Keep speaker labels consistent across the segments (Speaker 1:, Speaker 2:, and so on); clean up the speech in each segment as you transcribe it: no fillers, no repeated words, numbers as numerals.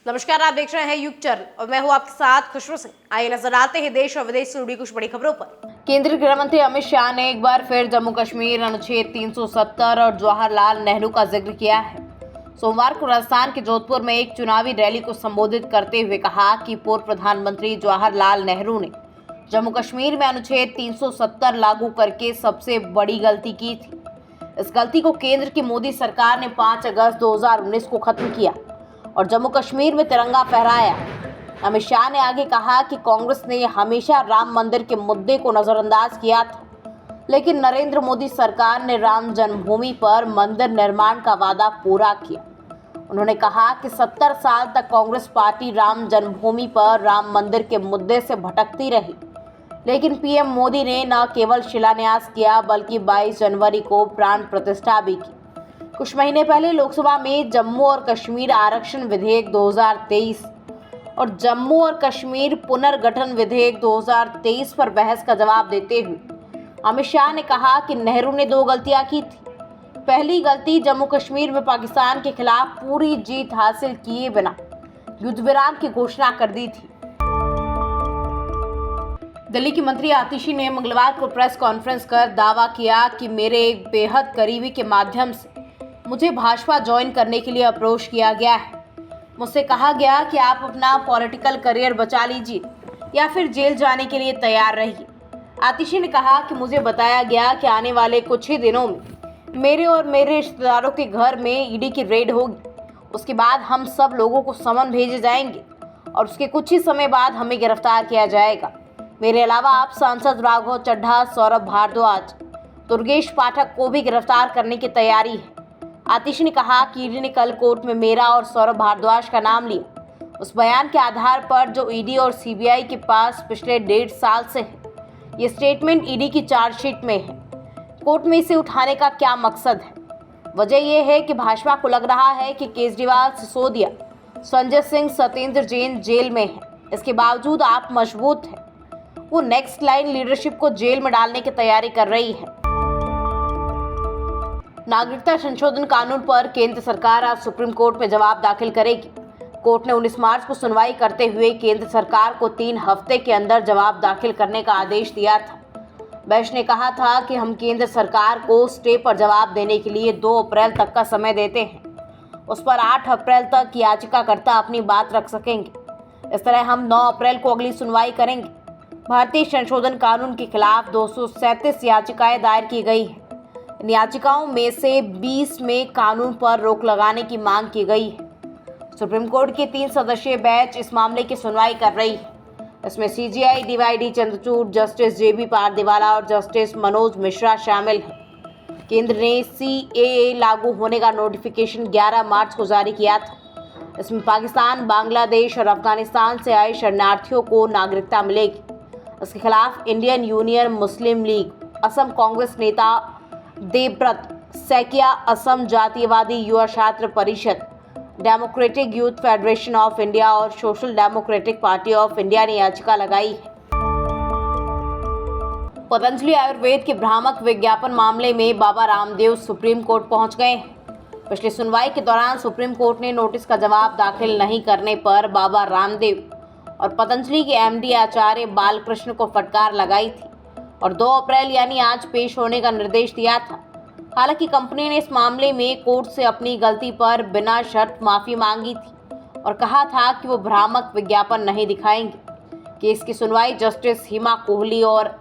Speaker 1: नमस्कार, आप देख रहे हैं युग चैनल और मैं हूं आपके साथ खुशबू सिंह। आइए नजर आते हैं देश और विदेश से जुड़ी कुछ बड़ी खबरों पर। केंद्रीय गृह मंत्री अमित शाह ने एक बार फिर जम्मू कश्मीर अनुच्छेद 370 और जवाहरलाल नेहरू का जिक्र किया है। सोमवार को राजस्थान के जोधपुर में एक चुनावी रैली को संबोधित करते हुए कहा कि पूर्व प्रधानमंत्री जवाहरलाल नेहरू ने जम्मू कश्मीर में अनुच्छेद 370 लागू करके सबसे बड़ी गलती की थी। इस गलती को केंद्र की मोदी सरकार ने 5 अगस्त 2019 को खत्म किया और जम्मू कश्मीर में तिरंगा फहराया। अमित शाह ने आगे कहा कि कांग्रेस ने हमेशा राम मंदिर के मुद्दे को नजरअंदाज किया था, लेकिन नरेंद्र मोदी सरकार ने राम जन्मभूमि पर मंदिर निर्माण का वादा पूरा किया। उन्होंने कहा कि 70 साल तक कांग्रेस पार्टी राम जन्मभूमि पर राम मंदिर के मुद्दे से भटकती रही, लेकिन पीएम मोदी ने न केवल शिलान्यास किया बल्कि 22 जनवरी को प्राण प्रतिष्ठा भी की। कुछ महीने पहले लोकसभा में जम्मू और कश्मीर आरक्षण विधेयक 2023 और जम्मू और कश्मीर पुनर्गठन विधेयक 2023 पर बहस का जवाब देते हुए अमित शाह ने कहा कि नेहरू ने 2 गलतियां की थी। पहली गलती, जम्मू कश्मीर में पाकिस्तान के खिलाफ पूरी जीत हासिल किए बिना युद्ध विराम की घोषणा कर दी थी। दिल्ली की मंत्री आतिशी ने मंगलवार को प्रेस कॉन्फ्रेंस कर दावा किया कि मेरे एक बेहद करीबी के माध्यम से मुझे भाजपा ज्वाइन करने के लिए अप्रोच किया गया है। मुझसे कहा गया कि आप अपना पॉलिटिकल करियर बचा लीजिए या फिर जेल जाने के लिए तैयार रहिए। आतिशी ने कहा कि मुझे बताया गया कि आने वाले कुछ ही दिनों में मेरे और मेरे रिश्तेदारों के घर में ईडी की रेड होगी। उसके बाद हम सब लोगों को समन भेजे जाएंगे और उसके कुछ ही समय बाद हमें गिरफ्तार किया जाएगा। मेरे अलावा आप सांसद राघव चड्ढा, सौरभ भारद्वाज, दुर्गेश पाठक को भी गिरफ्तार करने की तैयारी है। आतिशी ने कहा कि ईडी ने कल कोर्ट में मेरा और सौरभ भारद्वाज का नाम लिया। उस बयान के आधार पर जो ईडी और सीबीआई के पास पिछले 1.5 साल से है। ये स्टेटमेंट ईडी की चार्जशीट में है। कोर्ट में इसे उठाने का क्या मकसद है? वजह यह है कि भाजपा को लग रहा है कि केजरीवाल, सिसोदिया, संजय सिंह, सत्येंद्र जैन जेल में है। इसके बावजूद आप मजबूत हैं। वो नेक्स्ट लाइन लीडरशिप को जेल में डालने की तैयारी कर रही है। नागरिकता संशोधन कानून पर केंद्र सरकार आज सुप्रीम कोर्ट में जवाब दाखिल करेगी। कोर्ट ने 19 मार्च को सुनवाई करते हुए केंद्र सरकार को 3 हफ्ते के अंदर जवाब दाखिल करने का आदेश दिया था। बेंच ने कहा था कि हम केंद्र सरकार को स्टे पर जवाब देने के लिए 2 अप्रैल तक का समय देते हैं। उस पर 8 अप्रैल तक याचिकाकर्ता अपनी बात रख सकेंगे। इस तरह हम 9 अप्रैल को अगली सुनवाई करेंगे। भारतीय संशोधन कानून के खिलाफ 237 याचिकाएं दायर की गई हैं। इन याचिकाओं में से 20 में कानून पर रोक लगाने की मांग की गई है। सुप्रीम कोर्ट की 3 सदस्यीय बेंच इस मामले की सुनवाई कर रही है। इसमें सीजेआई डीवाई चंद्रचूड़, जस्टिस जेबी पारदीवाला और जस्टिस मनोज मिश्रा शामिल हैं। केंद्र ने सीएए लागू होने का नोटिफिकेशन 11 मार्च को जारी किया था। इसमें पाकिस्तान, बांग्लादेश और अफगानिस्तान से आए शरणार्थियों को नागरिकता मिलेगी। इसके खिलाफ Indian Union Muslim League, Assam Congress नेता Debabrata Saikia, Assam Jatiyatabadi Yuba Chhatra Parishad, Democratic Youth Federation of India और Social Democratic Party of India ने याचिका लगाई है। पतंजलि आयुर्वेद के भ्रामक विज्ञापन मामले में बाबा रामदेव सुप्रीम कोर्ट पहुंच गए हैं। पिछली सुनवाई के दौरान सुप्रीम कोर्ट ने नोटिस का जवाब दाखिल नहीं करने पर बाबा रामदेव और पतंजलि के एमडी आचार्य बालकृष्ण को फटकार लगाई थी और 2 अप्रैल यानी आज पेश होने का निर्देश दिया था। हालांकि कंपनी ने इस मामले में कोर्ट से अपनी गलती पर बिना शर्त माफी मांगी थी और कहा था कि वो भ्रामक विज्ञापन नहीं दिखाएंगे। केस की सुनवाई जस्टिस हिमा कोहली और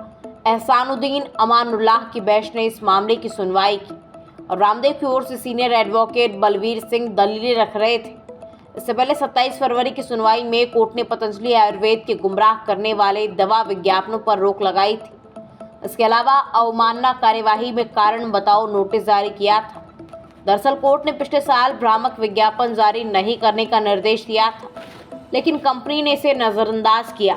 Speaker 1: एहसानुद्दीन अमानुल्लाह की बेंच ने इस मामले की सुनवाई की और रामदेव की ओर से सीनियर एडवोकेट बलवीर सिंह दलीलें रख रहे थे। इससे पहले 27 फरवरी की सुनवाई में कोर्ट ने पतंजलि आयुर्वेद के गुमराह करने वाले दवा विज्ञापनों पर रोक लगाई थी। इसके अलावा अवमानना कार्यवाही में कारण बताओ नोटिस जारी किया था। दरअसल कोर्ट ने पिछले साल भ्रामक विज्ञापन जारी नहीं करने का निर्देश दिया था, लेकिन कंपनी ने इसे नजरअंदाज किया।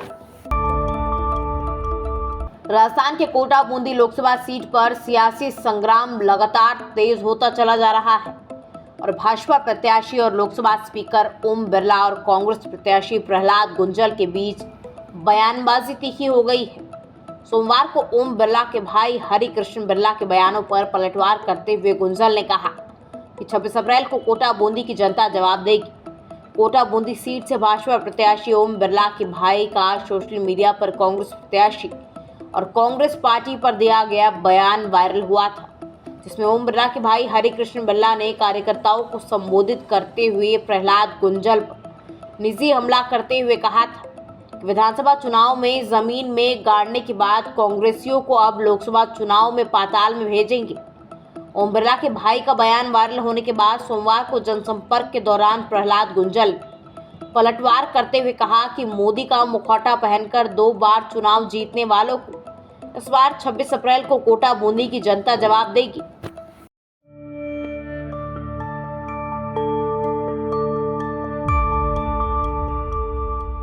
Speaker 1: राजस्थान के कोटा बूंदी लोकसभा सीट पर सियासी संग्राम लगातार तेज होता चला जा रहा है और भाजपा प्रत्याशी और लोकसभा स्पीकर ओम बिरला और कांग्रेस प्रत्याशी प्रहलाद गुंजल के बीच बयानबाजी तीखी हो गई है। सोमवार को ओम बिरला के भाई हरि कृष्ण बिरला के बयानों पर पलटवार करते हुए गुंजल ने कहा कि 26 अप्रैल को कोटा बूंदी की जनता जवाब देगी। कोटा बूंदी सीट से भाजपा प्रत्याशी ओम बिरला के भाई का सोशल मीडिया पर कांग्रेस प्रत्याशी और कांग्रेस पार्टी पर दिया गया बयान वायरल हुआ था, जिसमें ओम बिरला के भाई हरि कृष्ण बिरला ने कार्यकर्ताओं को संबोधित करते हुए प्रहलाद गुंजल पर निजी हमला करते हुए कहा था कि विधानसभा चुनाव में जमीन में गाड़ने के बाद कांग्रेसियों को अब लोकसभा चुनाव में पाताल में भेजेंगे। ओम बिरला के भाई का बयान वायरल होने के बाद सोमवार को जनसंपर्क के दौरान प्रहलाद गुंजल पलटवार करते हुए कहा कि मोदी का मुखौटा पहनकर 2 बार चुनाव जीतने वालों को इस बार 26 अप्रैल को कोटा बूंदी की जनता जवाब देगी।